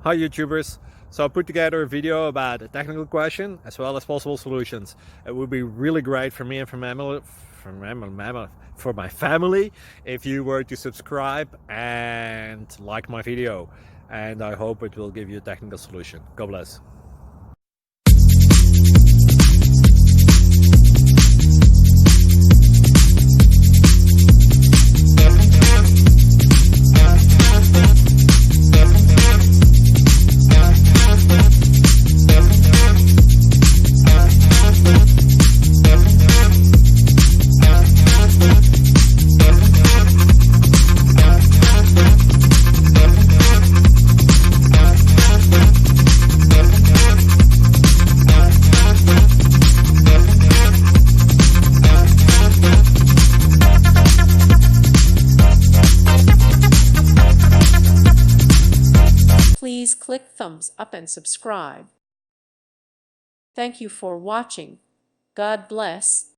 Hi YouTubers. So I put together a video about a technical question as well as possible solutions. It would be really great for me and for my family if you were to subscribe and like my video, and I hope it will give you a technical solution. God bless. Please click thumbs up and subscribe. Thank you for watching. God bless.